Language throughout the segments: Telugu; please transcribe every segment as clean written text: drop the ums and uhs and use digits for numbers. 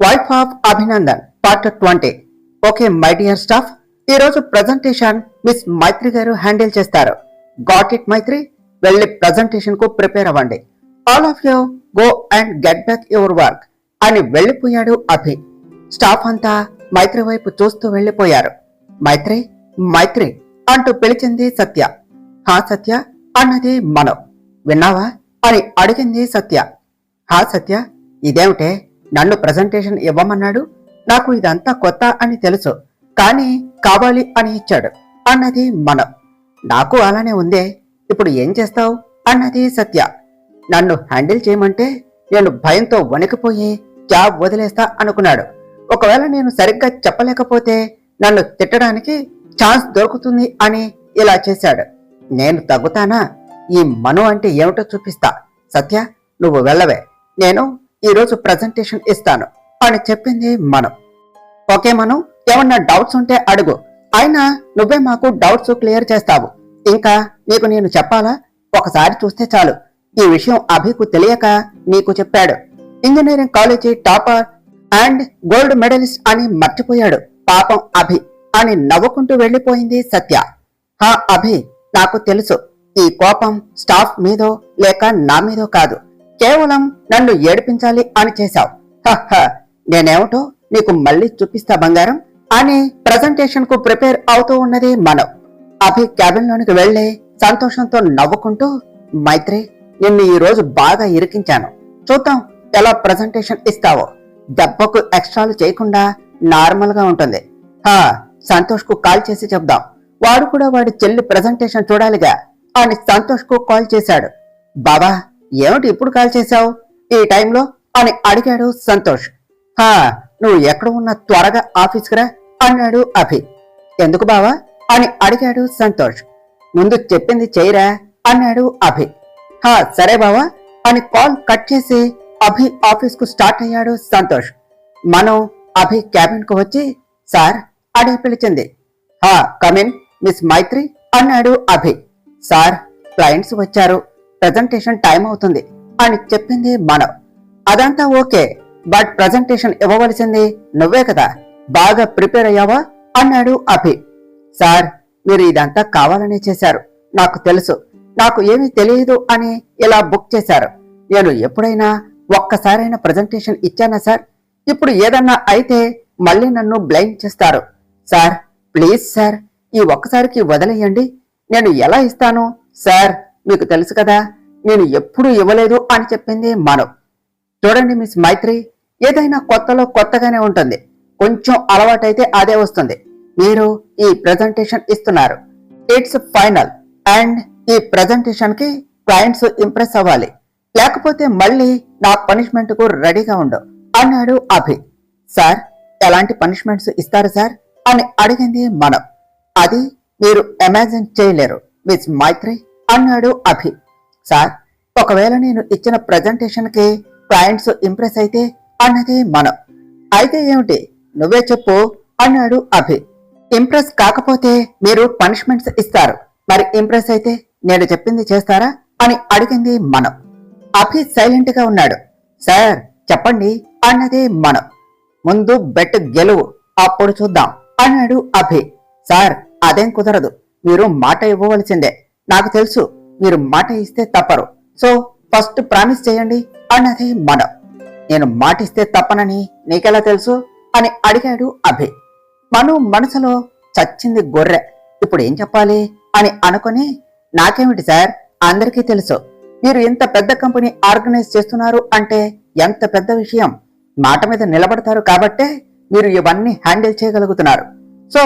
Wife of Abhinandan part 20. Okay my dear staff, ఈ రోజు ప్రెజెంటేషన్ మిస్ మైత్రి గారు హ్యాండిల్ చేస్తారు. గాట్ ఇట్ మైత్రి? వెళ్ళి ప్రెజెంటేషన్ కు ప్రిపేర్ అవ్వండి. All of you go and get back your work అని వెళ్ళిపోయాడు అభి. స్టాఫ్ అంతా మైత్రి వైపు చూస్తూ వెళ్ళిపోయారు. మైత్రి మైత్రి అంటూ పిలిచింది సత్య. హా సత్య అన్నది మనో. విన్నావా అని అడిగింది సత్య. హా సత్య, ఇదేమిటే నన్ను ప్రెజెంటేషన్ ఇవ్వమన్నాడు? నాకు ఇదంతా కొత్త అని తెలుసు, కానీ కావాలి అని ఇచ్చాడు అన్నది మనం. నాకు అలానే ఉందే, ఇప్పుడు ఏం చేస్తావు అన్నది సత్య. నన్ను హ్యాండిల్ చేయమంటే నేను భయంతో వణికిపోయి జాబ్ వదిలేస్తా అనుకున్నాడు. ఒకవేళ నేను సరిగ్గా చెప్పలేకపోతే నన్ను తిట్టడానికి ఛాన్స్ దొరుకుతుంది అని ఇలా చేశాడు. నేను తగ్గుతానా? ఈ మను అంటే ఏమిటో చూపిస్తా. సత్య, నువ్వు వెళ్ళవే, నేను ఈరోజు ప్రెజెంటేషన్ ఇస్తాను అని చెప్పింది మనం. ఓకే మను, ఏమన్నా డౌట్స్ ఉంటే అడుగు. అయినా నువ్వే మాకు డౌట్స్ క్లియర్ చేస్తావు. ఇంకా నీకు నేను చెప్పాలా? ఒకసారి చూస్తే చాలు. ఈ విషయం అభికు తెలియక నీకు చెప్పాడు. Engineering college topper and gold medallist అని మర్చిపోయాడు పాపం అభి అని నవ్వుకుంటూ వెళ్ళిపోయింది సత్య. హా అభి, నాకు తెలుసు ఈ కోపం స్టాఫ్ మీదో లేక నా మీదో కాదు, కేవలం నన్ను ఏడిపించాలి అని చేశావు. నేనేమిటో నీకు మళ్ళీ చూపిస్తా బంగారం అని ప్రెజెంటేషన్ కు ప్రిపేర్ అవుతూ ఉన్నది మనం. అభి క్యాబిన్ లోనికి వెళ్లి సంతోషంతో నవ్వుకుంటూ, మైత్రి, నిన్ను ఈ రోజు బాగా ఇరికించాను, చూద్దాం ఎలా ప్రెజెంటేషన్ ఇస్తావో. దెబ్బకు ఎక్స్ట్రాలు చేయకుండా నార్మల్ గా ఉంటుంది. సంతోష్ కు కాల్ చేసి చెప్దాం, వాడు కూడా వాడి చెల్లి ప్రెజెంటేషన్ చూడాలిగా అని సంతోష్ కు కాల్ చేశాడు. బాబా, ఏమిటి ఇప్పుడు కాల్ చేశావు ఈ టైంలో అని అడిగాడు సంతోష్. నువ్వు ఎక్కడ ఉన్నా త్వరగా ఆఫీస్కి రా అన్నాడు అభి. ఎందుకు బావా అని అడిగాడు సంతోష్. ముందు చెప్పింది చేయరా అన్నాడు అభి. సరే బావా అని కాల్ కట్ చేసి అభి ఆఫీస్ కు స్టార్ట్ అయ్యాడు సంతోష్. మనం అభి క్యాబిన్ కు వచ్చి సార్ అని పిలిచింది. కమిన్ మిస్ మైత్రి అన్నాడు అభి. సార్, క్లయింట్స్ వచ్చారు, ప్రెజెంటేషన్ టైం అవుతుంది అని చెప్పింది మనం. అదంతా ఓకే, బట్ ప్రెజెంటేషన్ ఇవ్వవలసింది నువ్వే కదా, బాగా ప్రిపేర్ అయ్యావా అన్నాడు అభి. సార్, మీరు ఇదంతా కావాలనే చేశారు, నాకు తెలుసు. నాకు ఏమీ తెలియదు అని ఇలా బుక్ చేశారు. నేను ఎప్పుడైనా ఒక్కసారైనా ప్రెజెంటేషన్ ఇచ్చానా సార్? ఇప్పుడు ఏదన్నా అయితే మళ్ళీ నన్ను బ్లైండ్ చేస్తారు. సార్ ప్లీజ్ సార్, ఈ ఒక్కసారికి వదిలేయండి. నేను ఎలా ఇస్తాను సార్? మీకు తెలుసు కదా, నేను ఎప్పుడూ ఇవ్వలేదు అని చెప్పింది మనం. చూడండి మిస్ మైత్రి, ఏదైనా కొత్తలో కొత్తగానే ఉంటుంది, కొంచెం అలవాటైతే అదే వస్తుంది. మీరు ఈ ప్రెజెంటేషన్ ఇస్తున్నారు, ఇట్స్ ఫైనల్. అండ్ ఈ ప్రెజెంటేషన్ కి క్లయింట్స్ ఇంప్రెస్ అవ్వాలి, లేకపోతే మళ్ళీ నా పనిష్మెంట్ కు రెడీగా ఉండు అన్నాడు అభి. సార్, ఎలాంటి పనిష్మెంట్స్ ఇస్తారు సార్ అని అడిగింది మనం. అది మీరు ఇమాజిన్ చేయలేరు మిస్ మైత్రి అన్నాడు అభి. సార్, ఒకవేళ నేను ఇచ్చిన ప్రెజెంటేషన్ కి క్లయింట్స్ ఇంప్రెస్ అయితే అన్నది మనం. అయితే ఏమిటి, నువ్వే చెప్పు అన్నాడు అభి. ఇంప్రెస్ కాకపోతే మీరు పనిష్మెంట్స్ ఇస్తారు, మరి ఇంప్రెస్ అయితే నేను చెప్పింది చేస్తారా అని అడిగింది మనం. అభి సైలెంట్ గా ఉన్నాడు. సార్ చెప్పండి అన్నది మనం. ముందు బెట్ గెలువు, అప్పుడు చూద్దాం అన్నాడు అభి. సార్, అదేం కుదరదు, మీరు మాట ఇవ్వవలసిందే. నాకు తెలుసు మీరు మాట ఇస్తే తప్పరు, సో ఫస్ట్ ప్రామిస్ చేయండి అన్నది మనం. నేను మాట ఇస్తే తప్పనని నీకెలా తెలుసు అని అడిగాడు అభి. మను మనసులో చచ్చింది గొర్రె, ఇప్పుడు ఏం చెప్పాలి అని అనుకుని, నాకేమిటి సార్, అందరికీ తెలుసు మీరు ఇంత పెద్ద కంపెనీ ఆర్గనైజ్ చేస్తున్నారు అంటే ఎంత పెద్ద విషయం. మాట మీద నిలబడతారు కాబట్టే మీరు ఇవన్నీ హ్యాండిల్ చేయగలుగుతున్నారు. సో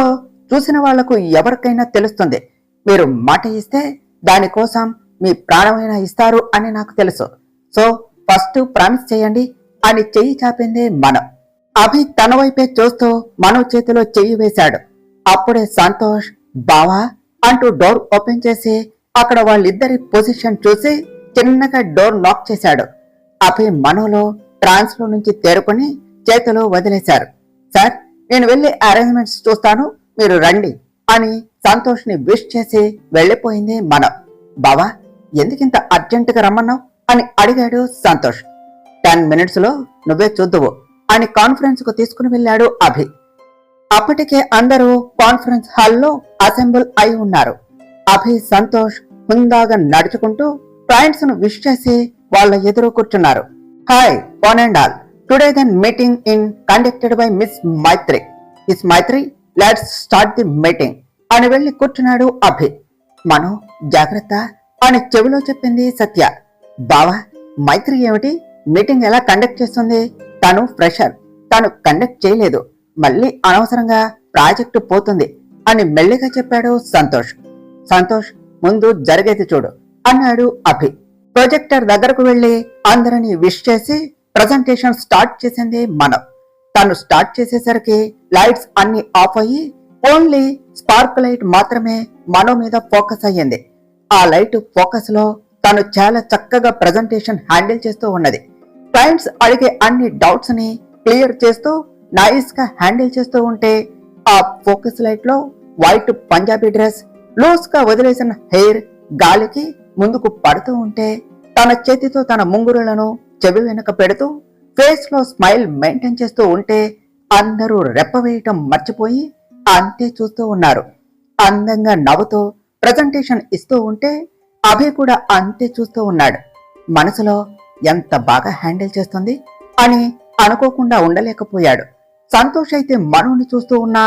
చూసిన వాళ్లకు ఎవరికైనా తెలుస్తుంది, మీరు మాట ఇస్తే దానికోసం మీ ప్రాణమైనా ఇస్తారు అని నాకు తెలుసు. సో ఫస్ట్ ప్రామిస్ చేయండి అని చెయ్యి చాపింది మనం. అభి తన వైపే చూస్తూ మనో చేతిలో చెయ్యి వేశాడు. అప్పుడే సంతోష్ బావా అంటూ డోర్ ఓపెన్ చేసి అక్కడ వాళ్ళిద్దరి పొజిషన్ చూసి చిన్నగా డోర్ లాక్ చేశాడు. అభి మనోలో ట్రాన్స్ లో నుంచి తేరుకొని చేతిలో వదిలేశారు. సార్, నేను వెళ్లి అరేంజ్మెంట్స్ చూస్తాను, మీరు రండి అని సంతోష్ ని విష్ చేసి వెళ్లిపోయింది మనం. బావా, ఎందుకింత అర్జెంటుగా రమ్మన్నావు అని అడిగాడు సంతోష్. 10 minutes లో నువ్వే చూద్దువు, అని కాన్ఫరెన్స్ కు తీసుకుని వెళ్ళాడు అభి. అప్పటికే అందరూ కాన్ఫరెన్స్ హాల్లో అసెంబుల్ అయి ఉన్నారు. అభి, సంతోష్ హుందాగా నడుచుకుంటూ క్లయింట్స్ ను విష్ చేసి వాళ్ళ ఎదురు కూర్చున్నారు. Hi one and all, today then meeting in conducted by miss Maithri. Miss Maithri, let's start the meeting అని వెళ్లి కూర్చున్నాడు అభి. మనో జాగ్రత్త అని చెవిలో చెప్పింది సత్య. బావా, మైత్రి ఏమిటి మీటింగ్ ఎలా కండక్ట్ చేస్తుంది? తను ఫ్రెషర్, తను కండక్ట్ చేయలేదు, మళ్ళీ అనవసరంగా ప్రాజెక్టు పోతుంది అని మెల్లిగా చెప్పాడు సంతోష్. సంతోష్, ముందు జరిగేది చూడు అన్నాడు అభి. ప్రొజెక్టర్ దగ్గరకు వెళ్లి అందరినీ విష్ చేసి ప్రజెంటేషన్ స్టార్ట్ చేసింది మనం. తను స్టార్ట్ చేసేసరికి లైట్స్ అన్ని ఆఫ్ అయ్యి ఓన్లీ స్పార్క్ లైట్ మాత్రమే మనో మీద ఫోకస్ అయ్యింది. ఆ లైట్ ఫోకస్ లో తను చాలా చక్కగా ప్రజెంటేషన్ హ్యాండిల్ చేస్తూ ఉన్నది. క్లయింట్స్ అడిగే అన్ని డౌట్స్ ని క్లియర్ చేస్తూ నైస్ గా హ్యాండిల్ చేస్తూ ఉంటే ఆ ఫోకస్ లైట్ లో వైట్ పంజాబీ డ్రెస్, లూస్ గా వదిలేసిన హెయిర్ గాలికి ముందుకు పడుతూ ఉంటే తన చేతితో తన ముంగురులను చెవి వెనుక పెడుతూ ఫేస్ లో స్మైల్ మెయింటైన్ చేస్తూ ఉంటే అందరూ రెప్పవేయటం మర్చిపోయి అంతే చూస్తూ ఉన్నారు. అందంగా నవ్వుతూ ప్రజెంటేషన్ ఇస్తూ ఉంటే అభి కూడా అంతే చూస్తూ ఉన్నాడు. మనసులో ఎంత బాగా హ్యాండిల్ చేస్తుంది అని అనుకోకుండా ఉండలేకపోయాడు. సంతోష్ అయితే మనోని చూస్తూ ఉన్న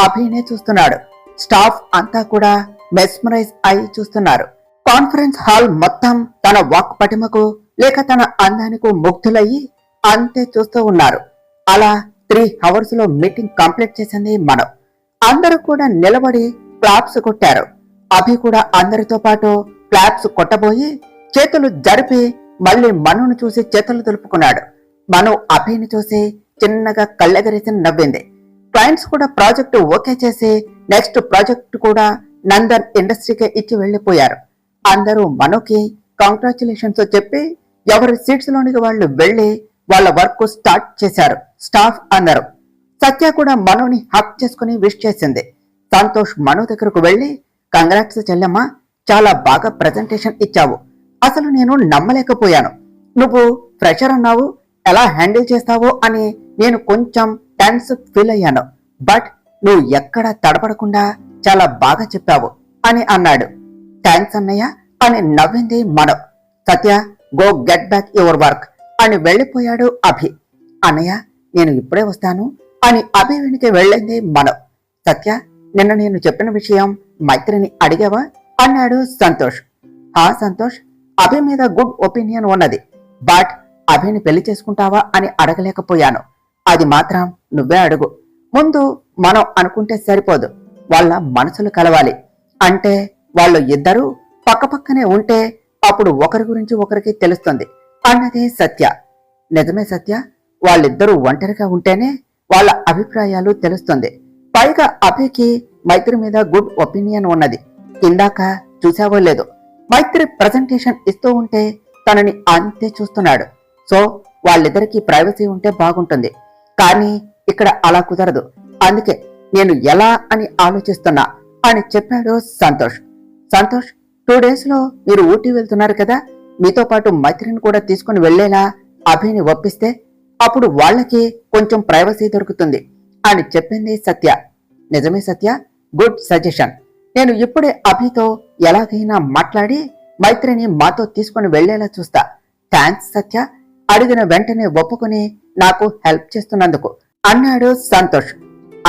అభినే చూస్తున్నాడు. స్టాఫ్ అంతా కూడా మెస్మరైజ్ అయి చూస్తున్నారు. కాన్ఫరెన్స్ హాల్ మొత్తం తన వాక్ పటిమకు లేక తన అందానికి ముగ్ధులయ్యి అంతే చూస్తూ ఉన్నారు. అలా 3 hours లో మీటింగ్ కంప్లీట్ చేసింది మనం. అందరూ కూడా నిలబడి క్లాప్స్ కొట్టారు. అభి కూడా అందరితో పాటు క్లాప్స్ కొట్టబోయి చేతులు జరిపి మళ్ళీ మనును చూసి చేతులు దులుపుకున్నాడు. మను అభిని చూసి చిన్నగా కళ్ళెగరేసి నవ్వింది. క్లయింట్స్ కూడా ప్రాజెక్టు ఓకే చేసి నెక్స్ట్ ప్రాజెక్ట్ కూడా నందన్ ఇండస్ట్రీకే ఇచ్చి వెళ్లిపోయారు. అందరూ మనుకి కంగ్రాచులేషన్స్ చెప్పి ఎవరి సీట్స్ లోనికి వాళ్ళు వెళ్లి వాళ్ళ వర్క్ స్టార్ట్ చేశారు. స్టాఫ్ అందరూ. సత్య కూడా మనుని హక్ చేసుకుని విష్ చేసింది. సంతోష్ మను దగ్గరకు వెళ్లి, కంగ్రాట్స్ చెల్లెమ్మ, చాలా బాగా ప్రెజెంటేషన్ ఇచ్చావు. అసలు నేను నమ్మలేకపోయాను. నువ్వు ఫ్రెషర్ అన్నావు, ఎలా హ్యాండిల్ చేస్తావో అని నేను కొంచెం టెన్స్ ఫీల్ అయ్యాను. బట్ నువ్వు ఎక్కడా తడపడకుండా చాలా బాగా చెప్పావు అని అన్నాడు. థ్యాంక్స్ అన్నయ్య అని నవ్వింది Manu. Satya, go get back your work అని వెళ్లిపోయాడు అభి. అన్నయ్య, నేను ఇప్పుడే వస్తాను అని అభి వెనుక వెళ్ళింది మను. సత్య, నిన్న నేను చెప్పిన విషయం మైత్రిని అడిగావా అన్నాడు సంతోష్. హా సంతోష్, అభి మీద గుడ్ ఒపీనియన్ ఉన్నది, బట్ అభిని పెళ్లి చేసుకుంటావా అని అడగలేకపోయాను. అది మాత్రం నువ్వే అడుగు. ముందు మనం అనుకుంటే సరిపోదు, వాళ్ళ మనసులు కలవాలి. అంటే వాళ్ళు ఇద్దరూ పక్కపక్కనే ఉంటే అప్పుడు ఒకరి గురించి ఒకరికి తెలుస్తుంది అన్నది సత్య. నిజమే సత్య, వాళ్ళిద్దరూ ఒంటరిగా ఉంటేనే వాళ్ళ అభిప్రాయాలు తెలుస్తుంది. పైగా అభికి మైత్రి మీద గుడ్ ఒపీనియన్ ఉన్నది. ఇందాక చూసావో లేదు, మైత్రి ప్రజెంటేషన్ ఇస్తూ ఉంటే తనని అంతే చూస్తున్నాడు. సో వాళ్ళిద్దరికీ ప్రైవసీ ఉంటే బాగుంటుంది. కానీ ఇక్కడ అలా కుదరదు. అందుకే నేను ఎలా అని ఆలోచిస్తున్నా అని చెప్పాడు సంతోష్. సంతోష్, 2 days లో మీరు ఊటీ వెళ్తున్నారు కదా, మీతో పాటు మైత్రిని కూడా తీసుకుని వెళ్లేలా అభిని ఒప్పిస్తే అప్పుడు వాళ్ళకి కొంచెం ప్రైవసీ దొరుకుతుంది అని చెప్పింది సత్య. నిజమే సత్య, గుడ్ సజెషన్. నేను ఇప్పుడే అభితో ఎలాగైనా మాట్లాడి మైత్రిని మాతో తీసుకుని వెళ్లేలా చూస్తా. థ్యాంక్స్ సత్య, అడిగిన వెంటనే ఒప్పుకుని నాకు హెల్ప్ చేస్తున్నందుకు అన్నాడు సంతోష్.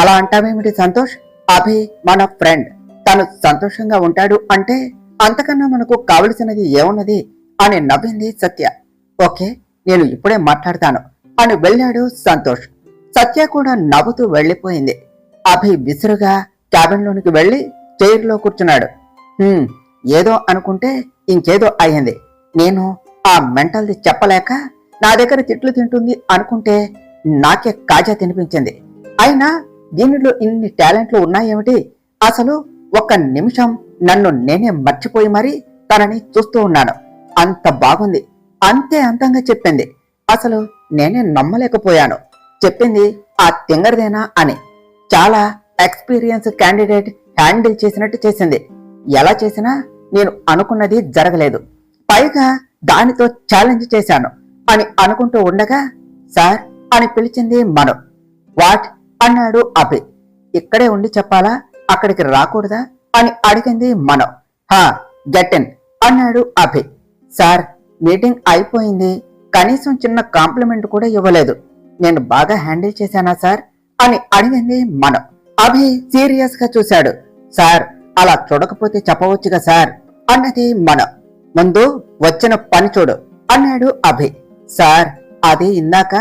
అలా అంటావేమిటి సంతోష్, అభి మన ఫ్రెండ్, తను సంతోషంగా ఉంటాడు అంటే అంతకన్నా మనకు కావలసినది ఏమున్నది అని నవ్వింది సత్య. ఓకే, నేను ఇప్పుడే మాట్లాడతాను అని వెళ్ళాడు సంతోష్. సత్య కూడా నవ్వుతూ వెళ్లిపోయింది. అభి విసురుగా క్యాబిన్ లోనికి వెళ్లి చైర్లో కూర్చున్నాడు. ఏదో అనుకుంటే ఇంకేదో అయ్యింది. నేను ఆ మెంటల్ది చెప్పలేక నా దగ్గర తిట్లు తింటుంది అనుకుంటే నాకే కాజా తినిపించింది. అయినా దీనిలో ఇన్ని టాలెంట్లు ఉన్నాయేమిటి? అసలు ఒక్క నిమిషం నన్ను నేనే మర్చిపోయి మరీ తనని చూస్తూ ఉన్నాను. అంత బాగుంది, అంతే అంతంగా చెప్పింది. అసలు నేనే నమ్మలేకపోయాను. చెప్పింది ఆ తింగరదేనా అని. చాలా ఎక్స్పీరియన్స్ క్యాండిడేట్ హ్యాండిల్ చేసినట్టు చేసింది. ఎలా చేసినా నేను అనుకున్నది జరగలేదు. పైగా దానితో ఛాలెంజ్ చేశాను అని అనుకుంటూ ఉండగా, సార్ అని పిలిచింది మను. వాట్ అన్నాడు అభి. ఇక్కడే ఉండి చెప్పాలా, అక్కడికి రాకూడదా అని అడిగింది మను. హా, గెట్ ఇన్ అన్నాడు అభి. సార్, మీటింగ్ అయిపోయింది, కనీసం చిన్న కాంప్లిమెంట్ కూడా ఇవ్వలేదు. నేను బాగా హ్యాండిల్ చేశానా సార్ అని అడిగింది మను. అభి సీరియస్ గా చూశాడు. సార్, అలా చూడకపోతే చెప్పవచ్చుగా సార్ అన్నది మను. ముందు వచ్చిన పని చూడు అన్నాడు అభి. సార్, అది ఇందాక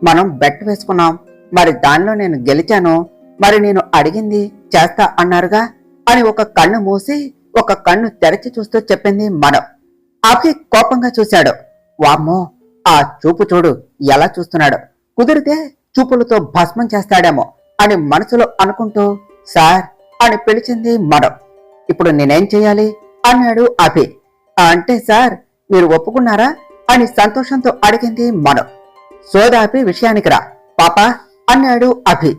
మనం బెట్ వేసుకున్నాం, మరి దానిలో నేను గెలిచాను, మరి నేను అడిగింది చేస్తా అన్నారుగా అని ఒక కన్ను మూసి ఒక కన్ను తెరచి చూస్తూ చెప్పింది మను. అభి కోపంగా చూశాడు. వామ్మో, ఆ చూపు చూడు ఎలా చూస్తున్నాడు, కుదిరితే చూపులతో భస్మం చేస్తాడేమో అని మనసులో అనుకుంటూ సార్ అని పిలిచింది మను. ఇప్పుడు నేనేం చెయ్యాలి అన్నాడు అభి. అంటే సార్, మీరు ఒప్పుకున్నారా అని సంతోషంతో అడిగింది మను. సోదాపి విషయానికి రా పాపా అన్నాడు అభి.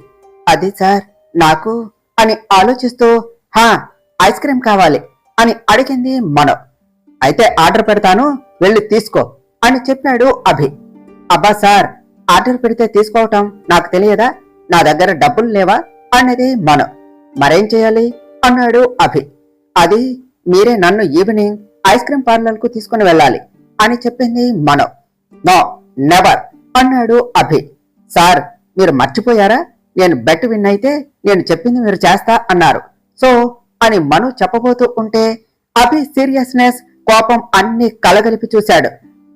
అది సార్, నాకు అని ఆలోచిస్తూ హా, ఐస్ క్రీమ్ కావాలి అని అడిగింది మను. అయితే ఆర్డర్ పెడతాను, వెళ్ళి తీసుకో అని చెప్పాడు అభి. అబ్బా సార్, ఆర్డర్ పెడితే తీసుకోవటం నాకు తెలియదా, నా దగ్గర డబ్బులు లేవా అన్నది మను. మరేం చేయాలి అన్నాడు అభి. అది మీరే నన్ను ఈవినింగ్ ఐస్ క్రీమ్ పార్లర్ కు తీసుకుని వెళ్ళాలి అని చెప్పింది మను. నో, నెవర్ అన్నాడు అభి. సార్, మీరు మర్చిపోయారా, నేను బెట్ విన్ అయితే నేను చెప్పింది మీరు చేస్తా అన్నారు, సో అని మను చెప్పబోతూ ఉంటే అభి సీరియస్నెస్, కోపం అన్ని కలగలిపి చూశాడు.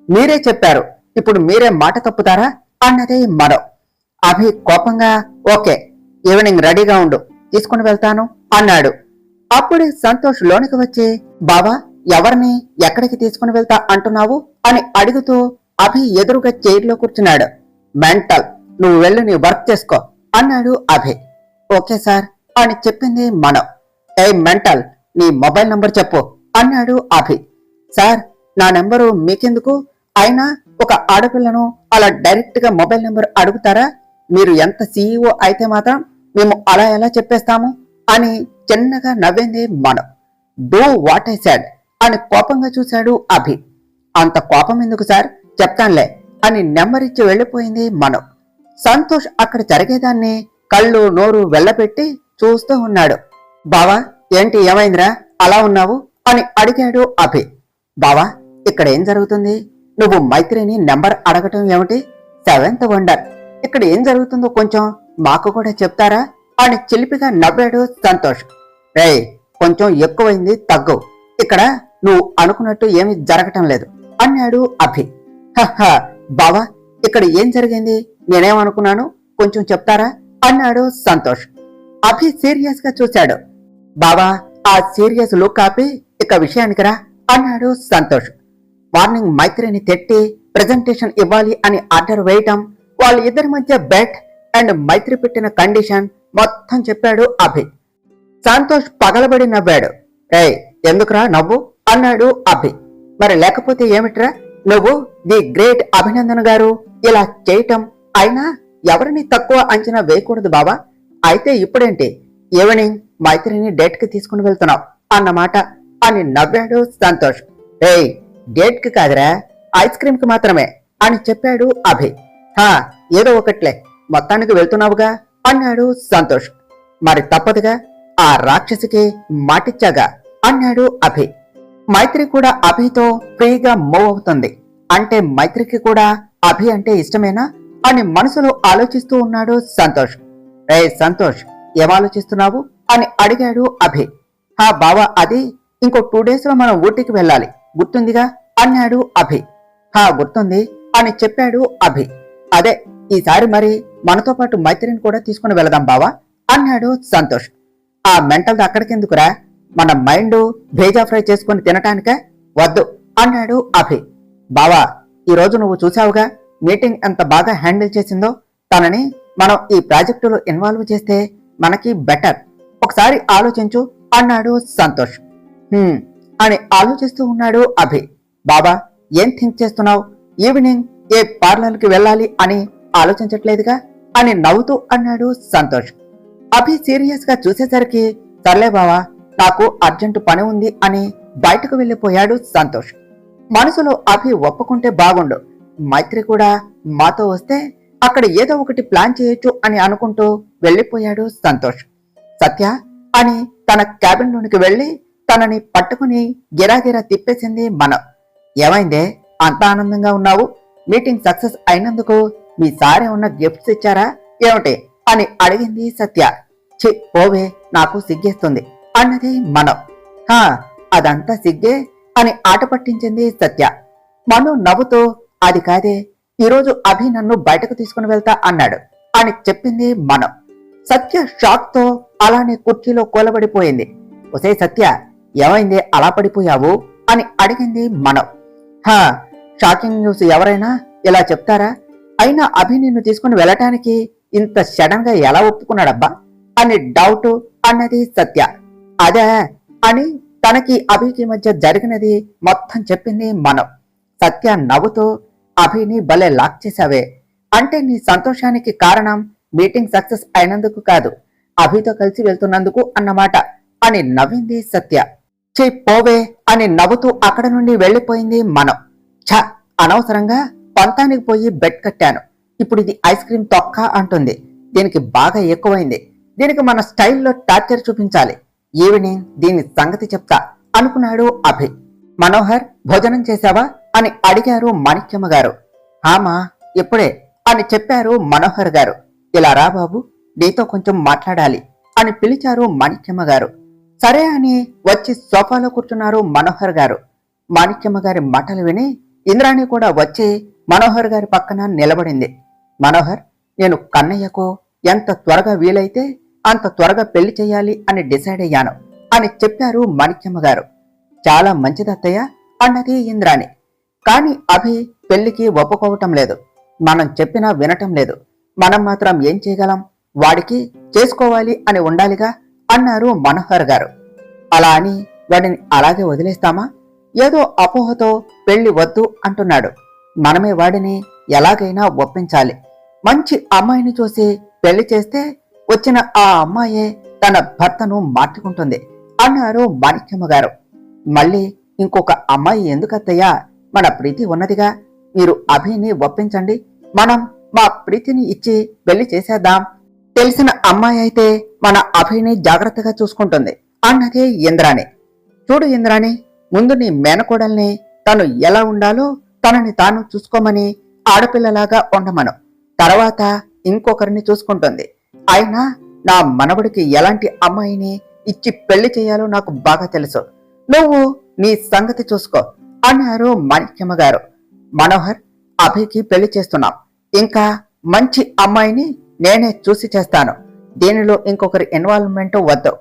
మీరే చెప్పారు, ఇప్పుడు మీరే మాట తప్పుతారా అన్నది మను. అభి కోపంగా ఓకే, ఈవినింగ్ రెడీగా ఉండు, తీసుకుని వెళ్తాను అన్నాడు. అప్పుడే సంతోష్ లోనికి వచ్చి బావా, ఎవరిని ఎక్కడికి తీసుకుని వెళ్తా అంటున్నావు అని అడుగుతూ అభి ఎదురుగా చైర్లో కూర్చున్నాడు. మెంటల్, నువ్వు వెళ్ళి నీ వర్క్ చేసుకో అన్నాడు అభి. ఓకే సార్ అని చెప్పింది మను. ఏ మెంటల్, నీ మొబైల్ నంబర్ చెప్పు అన్నాడు అభి. సార్, నా నెంబరు మీకెందుకు, అయినా ఒక ఆడపిల్లను అలా డైరెక్ట్ గా మొబైల్ నెంబర్ అడుగుతారా, మీరు ఎంత సీఈఓ అయితే మాత్రం మేము అలా ఎలా చెప్పేస్తాము అని చిన్నగా నవ్వింది మను. డూ వాట్ ఐ సెడ్ అని కోపంగా చూశాడు అభి. అంత కోపం ఎందుకు సార్, చెప్తాన్లే అని నెమ్మరిచ్చి వెళ్లిపోయింది మను. సంతోష్ అక్కడ జరిగేదాన్ని కళ్ళు నోరు వెళ్ళపెట్టి చూస్తూ ఉన్నాడు. బావా, ఏంటి ఏమైందిరా అలా ఉన్నావు అని అడిగాడు అభి. బావా, ఇక్కడ ఏం జరుగుతుంది, నువ్వు మైత్రిని నెంబర్ అడగటం ఏమిటి, సెవెంత్ వండర్, ఇక్కడ ఏం జరుగుతుందో కొంచెం మాకు కూడా చెప్తారా అని చిలిపిగా నవ్వాడు సంతోష్. రేయ్, కొంచెం ఎక్కువైంది తగ్గు, ఇక్కడ నువ్వు అనుకున్నట్టు ఏమీ జరగటం లేదు అన్నాడు అభి. హహ, బావా, ఇక్కడ ఏం జరిగింది, నేనేమనుకున్నాను కొంచెం చెప్తారా అన్నాడు సంతోష్. అభి సీరియస్ గా చూశాడు. బావా, ఆ సీరియస్ లుక్ ఆపి ఇక విషయానికి రా అన్నాడు సంతోష్. మార్నింగ్ మైత్రిని తెట్టి ప్రెజెంటేషన్ ఇవ్వాలి అని ఆర్డర్ వేయటం, వాళ్ళ ఇద్దరి మధ్య బెట్ అండ్ మైత్రి పెట్టిన కండిషన్ మొత్తం చెప్పాడు అభి. సంతోష్ పగలబడి నవ్వాడు. ఏయ్, ఎందుకురా నవ్వు అన్నాడు అభి. మరి లేకపోతే ఏమిట్రా, నువ్వు ది గ్రేట్ అభినందన్ గారు ఇలా చేయటం, అయినా ఎవరిని తక్కువ అంచనా వేయకూడదు బావా. అయితే ఇప్పుడేంటి, ఈవినింగ్ మైత్రిని డేట్ కి తీసుకుని వెళ్తున్నావు అన్నమాట అని నవ్వాడు సంతోష్. ఏయ్, డేట్ కి కాదురా, ఐస్ క్రీమ్ కి మాత్రమే అని చెప్పాడు అభి. హా, ఏదో ఒకట్లే, మొత్తానికి వెళ్తున్నావుగా అన్నాడు సంతోష్. మరి తప్పదుగా, ఆ రాక్షసికి మాటిచ్చాగా అన్నాడు అభి. మైత్రి కూడా అభితో ఫ్రీగా మూవ్ అవుతుంది అంటే మైత్రికి కూడా అభి అంటే ఇష్టమేనా అని మనసులో ఆలోచిస్తూ ఉన్నాడు సంతోష్. రే సంతోష్, ఏం ఆలోచిస్తున్నావు అని అడిగాడు అభి. హా బావా, అది ఇంకో 2 days లో మనం ఊటీకి వెళ్ళాలి, గుర్తుందిగా అన్నాడు అభి. హా గుర్తుంది అని చెప్పాడు అభి. అదే, ఈసారి మరి మనతో పాటు మైత్రిని కూడా తీసుకుని వెళదాం బావా అన్నాడు సంతోష్. ఆ మెంటల్ అక్కడికెందుకురా, మన మైండ్ భేజా ఫ్రై చేసుకుని తినటానికే, వద్దు అన్నాడు అభి. బావా, ఈ రోజు నువ్వు చూసావుగా మీటింగ్ ఎంత బాగా హ్యాండిల్ చేసిందో, తనని మనం ఈ ప్రాజెక్టులో ఇన్వాల్వ్ చేస్తే మనకి బెటర్, ఒకసారి ఆలోచించు అన్నాడు సంతోష్. అని ఆలోచిస్తూ ఉన్నాడు అభి. బాబా, ఏం థింక్ చేస్తున్నావు, ఈవినింగ్ ఏ పార్లర్ కి వెళ్ళాలి అని ఆలోచించట్లేదుగా అని నవ్వుతూ అన్నాడు సంతోష్. అభి సీరియస్ గా చూసేసరికి సర్లే బావా, నాకు అర్జెంటు పని ఉంది అని బయటకు వెళ్లిపోయాడు సంతోష్. మనసులో అభి ఒప్పుకుంటే బాగుండు, మైత్రి కూడా మాతో వస్తే అక్కడ ఏదో ఒకటి ప్లాన్ చేయొచ్చు అని అనుకుంటూ వెళ్ళిపోయాడు సంతోష్. సత్య అని తన క్యాబిన్ లోనికి వెళ్లి తనని పట్టుకుని గిరాగిరా తిప్పేసింది మనం. ఏమైందే, అంత ఆనందంగా ఉన్నావు? మీటింగ్ సక్సెస్ అయినందుకు మీ సార్ ఏమన్నా గిఫ్ట్స్ ఇచ్చారా ఏమిటి అని అడిగింది సత్య. ఛీ పోవే, నాకు సిగ్గేస్తుంది అన్నది మనం. హా, అదంతా సిగ్గే అని ఆట పట్టించింది సత్య. మను నవ్వుతూ, అది కాదే, ఈరోజు అభి నన్ను బయటకు తీసుకుని వెళ్తా అన్నాడు అని చెప్పింది మనం. సత్య షాక్ తో అలానే కుర్చీలో కూలబడిపోయింది. ఒసే సత్య, ఏమైంది అలా పడిపోయావు అని అడిగింది మనం. హా, షాకింగ్ న్యూస్ ఎవరైనా ఇలా చెప్తారా? అయినా అభి నిన్ను తీసుకుని వెళ్ళటానికి ఇంత సడన్ గా ఎలా ఒప్పుకున్నాడబ్బా అని డౌట్ అన్నది సత్య. అదే అని తనకి అభికి మధ్య జరిగినది మొత్తం చెప్పింది మనం. సత్య నవ్వుతూ, అభిని భలే లాక్ చేశావే, అంటే నీ సంతోషానికి కారణం మీటింగ్ సక్సెస్ అయినందుకు కాదు, అభితో కలిసి వెళ్తున్నందుకు అన్నమాట అని నవ్వింది సత్య. ఛీ పోవే అని నవ్వుతూ అక్కడ నుండి వెళ్లిపోయింది మనం. ఛ, అనవసరంగా పంతానికి పోయి బెడ్ కట్టాను. ఇప్పుడు ఇది ఐస్ క్రీమ్ తొక్క అంటుంది. దీనికి బాగా ఎక్కువైంది. దీనికి మన స్టైల్లో టార్చర్ చూపించాలి. ఈవినింగ్ దీని సంగతి చెప్తా అనుకున్నాడు అభి. మనోహర్, భోజనం చేశావా అని అడిగారు మాణిక్యమ్మ గారు. ఆమా, ఇప్పుడే అని చెప్పారు మనోహర్ గారు. ఇలా రా బాబు, నీతో కొంచెం మాట్లాడాలి అని పిలిచారు మాణిక్యమ్మ గారు. సరే అని వచ్చి సోఫాలో కూర్చున్నారు మనోహర్ గారు. మాణిక్యమ్మ గారి మాటలు విని ఇంద్రాణి కూడా వచ్చి మనోహర్ గారి పక్కన నిలబడింది. మనోహర్, నేను కన్నయ్యకు ఎంత త్వరగా వీలైతే అంత త్వరగా పెళ్లి చేయాలి అని డిసైడ్ అయ్యాను అని చెప్పారు మాణిక్యమ్మ గారు. చాలా మంచిదత్తయ్య అన్నది ఇంద్రాణి. కాని అభి పెళ్లికి ఒప్పుకోవటం లేదు. మనం చెప్పినా వినటం లేదు. మనం మాత్రం ఏం చేయగలం? వాడికి చేసుకోవాలి అని ఉండాలిగా అన్నారు మనోహర్ గారు. అలా అని వాడిని అలాగే వదిలేస్తామా? ఏదో అపోహతో పెళ్లి వద్దు అంటున్నాడు. మనమే వాడిని ఎలాగైనా ఒప్పించాలి. మంచి అమ్మాయిని చూసి పెళ్లి చేస్తే వచ్చిన ఆ అమ్మాయే తన భర్తను మార్చుకుంటుంది అన్నారు మాణిక్యమ్మ గారు. మళ్ళీ ఇంకొక అమ్మాయి ఎందుకత్తయ్యా? మన ప్రీతి ఉన్నదిగా. మీరు అభిని ఒప్పించండి, మనం మా ప్రీతిని ఇచ్చి పెళ్లి చేసేద్దాం. తెలిసిన అమ్మాయి అయితే మన అభిని జాగ్రత్తగా చూసుకుంటుంది అన్నదే ఇంద్రాణి. చూడు ఇంద్రాణి, ముందు నీ మేనకోడల్ని తను ఎలా ఉండాలో తనని తాను చూసుకోమని ఆడపిల్లలాగా ఉండమను. తర్వాత ఇంకొకరిని చూసుకుంటుంది. అయినా నా మనవడికి ఎలాంటి అమ్మాయిని ఇచ్చి పెళ్లి చేయాలో నాకు బాగా తెలుసు. నువ్వు నీ సంగతి చూసుకో అన్నారు మాణిక్యమ్మ గారు. మనోహర్, అభికి పెళ్లి చేస్తున్నాం. ఇంకా మంచి అమ్మాయిని నేనే చూసి చేస్తాను. దీనిలో ఇంకొకరి ఇన్వాల్వ్మెంట్ వద్దు.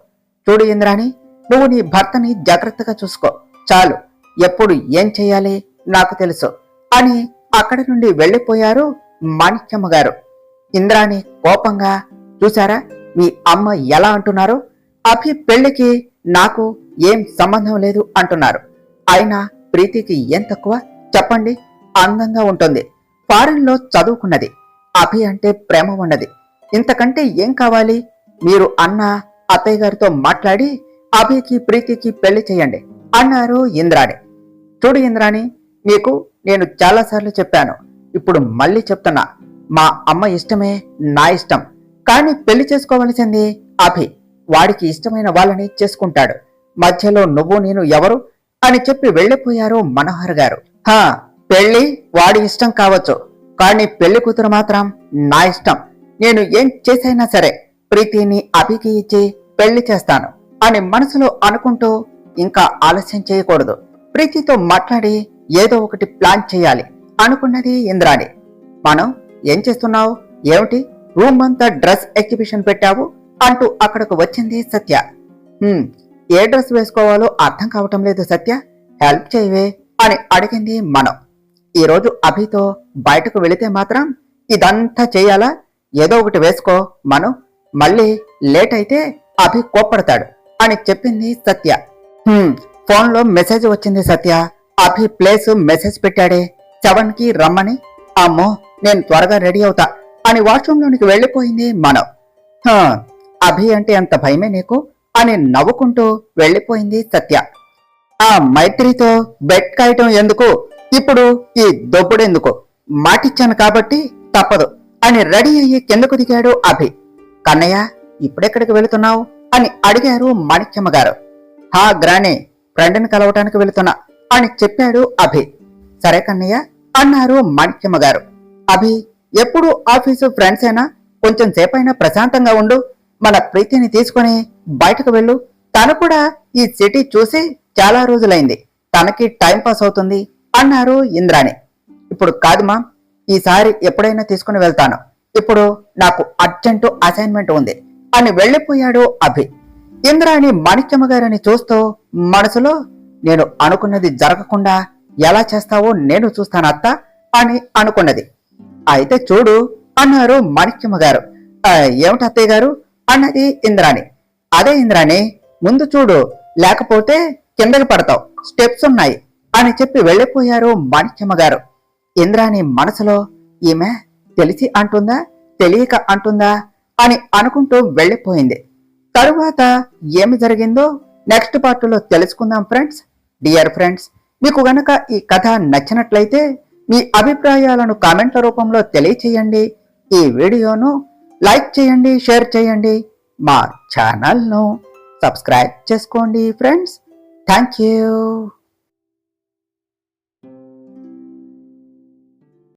చూడు ఇంద్రాణి, నువ్వు నీ భర్తని జాగ్రత్తగా చూసుకో చాలు. ఎప్పుడు ఏం చెయ్యాలి నాకు తెలుసు అని అక్కడి నుండి వెళ్లిపోయారు మాణిక్యమ్మ గారు. ఇంద్రాణి కోపంగా, చూసారా మీ అమ్మ ఎలా అంటున్నారు? అభి పెళ్లికి నాకు ఏం సంబంధం లేదు అంటున్నారు. అయినా ప్రీతికి ఏం తక్కువ చెప్పండి? అందంగా ఉంటుంది, ఫారెన్ లో చదువుకున్నది, అభి అంటే ప్రేమ ఉన్నది. ఇంతకంటే ఏం కావాలి? మీరు అన్న అత్తయ్య గారితో మాట్లాడి అభికి ప్రీతికి పెళ్లి చేయండి అన్నారు ఇంద్రాణి. చూడు ఇంద్రాణి, నీకు నేను చాలాసార్లు చెప్పాను, ఇప్పుడు మళ్ళీ చెప్తున్నా. మా అమ్మ ఇష్టమే నా ఇష్టం, కానీ పెళ్లి చేసుకోవలసింది అభి. వాడికి ఇష్టమైన వాళ్ళని చేసుకుంటాడు. మధ్యలో నువ్వు నేను ఎవరు అని చెప్పి వెళ్లిపోయారు మనోహర్ గారు. హా, పెళ్లి వాడి ఇష్టం కావచ్చు, కానీ పెళ్లి కూతురు మాత్రం నా ఇష్టం. నేను ఏం చేసైనా సరే ప్రీతిని అభికి ఇచ్చి పెళ్లి చేస్తాను అని మనసులో అనుకుంటూ ఇంకా ఆలస్యం చేయకూడదు. ప్రీతితో మాట్లాడి ఏదో ఒకటి ప్లాన్ చేయాలి అనుకున్నది ఇంద్రాణి. మనం ఏం చేస్తున్నావు? ఏమిటి రూమ్ అంతా డ్రెస్ ఎగ్జిబిషన్ పెట్టావు అంటూ అక్కడకు వచ్చింది సత్య. ఏ డ్రెస్ వేసుకోవాలో అర్థం కావటం లేదు సత్య, హెల్ప్ చేయవే అని అడిగింది మనం. ఈరోజు అభితో బయటకు వెళితే మాత్రం ఇదంతా చేయాలా? ఏదో ఒకటి వేసుకో మనం, మళ్ళీ లేట్ అయితే అభి కోప్పడతాడు అని చెప్పింది సత్య. ఫోన్లో మెసేజ్ వచ్చింది సత్య. అభి ప్లేస్ మెసేజ్ పెట్టాడే, 7కి రమ్మని. అమ్మో, నేను త్వరగా రెడీ అవుతా అని వాష్రూమ్లోనికి వెళ్లిపోయింది మనం. అభి అంటే అంత భయమే నీకు అని నవ్వుకుంటూ వెళ్లిపోయింది సత్య. ఆ మైత్రితో బెట్ కాయటం ఎందుకు? ఇప్పుడు ఈ దొబ్బుడెందుకు? మాటిచ్చాను కాబట్టి తప్పదు అని రెడీ అయ్యి కిందకు దిగాడు అభి. కన్నయ్య, ఇప్పుడెక్కడికి వెళుతున్నావు అని అడిగారు మాణిక్యమ్మ గారు. హా గ్రాని, ఫ్రెండ్ని కలవటానికి వెళుతున్నా అని చెప్పాడు అభి. సరే కన్నయ్య అన్నారు మాణిక్యమ్మ గారు. అభి, ఎప్పుడు ఆఫీసు ఫ్రెండ్సేనా? కొంచెం సేపైనా ప్రశాంతంగా ఉండు. మన ప్రీతిని తీసుకుని బయటకు వెళ్ళు. తను కూడా ఈ సిటీ చూసి చాలా రోజులైంది, తనకి టైం పాస్ అవుతుంది అన్నారు ఇంద్రాణి. ఇప్పుడు కాదు మా, ఈసారి ఎప్పుడైనా తీసుకుని వెళ్తాను. ఇప్పుడు నాకు అర్జెంటు అసైన్మెంట్ ఉంది అని వెళ్లిపోయాడు అభి. ఇంద్రాణి మాణిక్యమ్మ గారిని చూస్తూ మనసులో, నేను అనుకున్నది జరగకుండా ఎలా చేస్తావో నేను చూస్తాను అత్త అని అనుకున్నది. అయితే చూడు అన్నారు మాణిక్యమ్మ గారు. ఏమిటి అత్తయ్య గారు అన్నది ఇంద్రాణి. అదే ఇంద్రాణి, ముందు చూడు, లేకపోతే కిందకి పడతావు, స్టెప్స్ ఉన్నాయి అని చెప్పి వెళ్లిపోయారు మాణిక్యమ్మ గారు. ఇంద్రాణి మనసులో, ఈమె తెలిసి అంటుందా తెలియక అంటుందా అని అనుకుంటూ వెళ్లిపోయింది. తరువాత ఏమి జరిగిందో నెక్స్ట్ పార్ట్లో తెలుసుకుందాం ఫ్రెండ్స్. డియర్ ఫ్రెండ్స్, మీకు గనక ఈ కథ నచ్చినట్లయితే మీ అభిప్రాయాలను కామెంట్ల రూపంలో తెలియచేయండి. ఈ వీడియోను లైక్ చేయండి, షేర్ చేయండి, మా ఛానల్ను సబ్స్క్రైబ్ చేసుకోండి ఫ్రెండ్స్. Thank you.